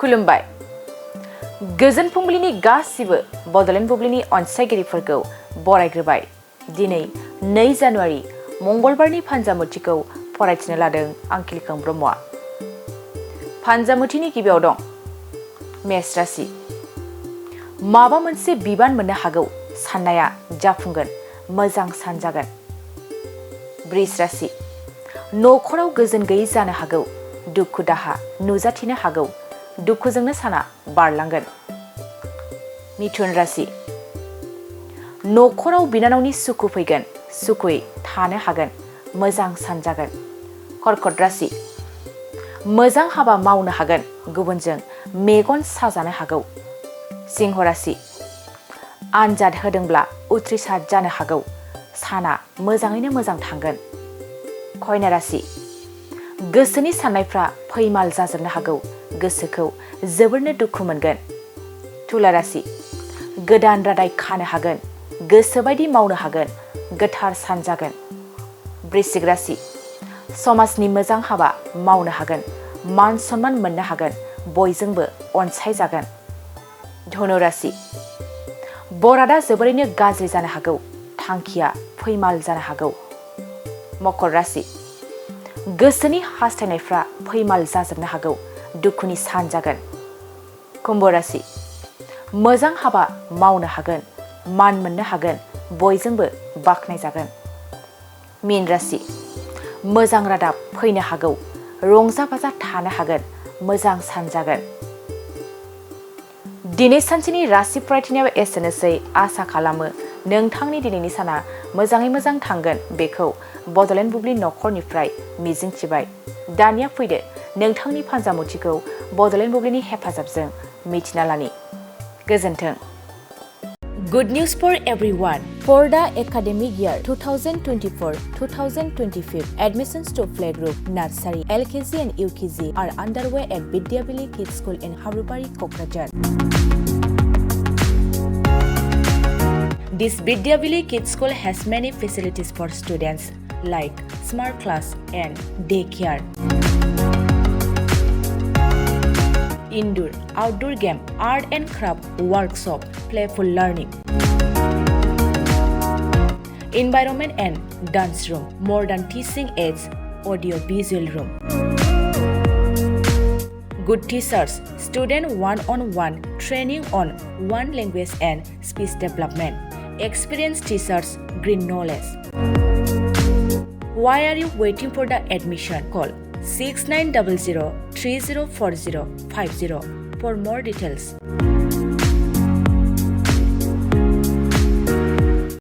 खुलुमबाय। गोजोन फुंबिलिनि गासिबो बड'लेण्ड बुब्लिनि अनसायगिरिफोरखौ बरायग्रोबाय। दिनै 2 जानुवारि मंगलबारनि फान्जामुथिखौ फरायथिनो लादों आं किलखां ब्रह्मआ। फान्जामुथिनि गिबियाव दं मेष राशि। माबा मोनसे बिबान मोननो हागौ, साननाया जाफुंगोन, मोजां सान जागोन। वृष राशि। न'खराव गोजोन गैयै जानो हागौ, दुखु दाहा नुजाथिनो हागौ, दुखुजोंनो साना बारलांगोन। मिथुन राशि। न'खराव बिनानावनि सुखु फैगोन, सुखुयै थानो हागोन, मोजां सान जागोन। कर्कट राशि। मोजां हाबा मावनो हागोन, गुबुनजों मेगन साजानो हागौ। सिंह राशि। आनजाद होदोंब्ला उथ्रिसार जानो हागौ, साना मोजाङैनो मोजां थांगोन। कन्या राशि। गोसोनि साननायफ्रा फैमाल जाजोबनो हागौ, गोसोखौ जोबोरनो दुखु मोनगोन। तुला राशि। गोदान रादाय खानो हागोन, गोसोबायदि मावनो हागोन, गोथार सान जागोन। वृश्चिक राशि। समाजनि मोजां हाबा मावनो हागोन, मान सन्मान मोननो हागोन, बयजोंबो अनसायजागोन। धनु राशि। बरादा जोबोरैनो गाज्रि जानो हागौ, थांखिया फैमाल जानो हागौ। मकर राशि। गोसोनि हास्थायनायफ्रा फैमाल जाजोबनो हागौ, दुखुनि सान जागोन। कुम्भ राशि। मोजां हाबा मावनो हागोन, मान मोननो हागोन, बयजोंबो बाख्नायजागोन। मीन राशि। मोजां रादाब फैनो हागौ, रंजा बाजा थानो हागोन, मोजां सान जागोन। दिनै सानसेनि राशि फरायथिनायाव एसेनोसै। आसा खालामो नोंथांनि दिनैनि साना मोजाङै मोजां थांगोन, बेखौ बड'लेण्ड बुब्लि न'खरनिफ्राय मिजिंथिबाय। दानिया फैदो नोंथांनि फान्जामुथिखौ बड'लेण्ड बुब्लिनि हेफाजाबजों मिथिना लानि। गोजोन्थों। Good news for everyone. For the academic year 2024-2025, admissions to playgroup, nursery, LKG and UKG are underway at Vidyavili Kids School in Harubari, Kokrajhar. This Vidyavili Kids School has many facilities for students like smart class and daycare. Indoor, outdoor game, art and craft workshop, playful learning. Environment and dance room, modern teaching aids, audio visual room. Good teachers, student one-on-one training on one language and speech development. Experienced teachers, green knowledge. Why are you waiting for the admission? Call 6900 304050 for more details.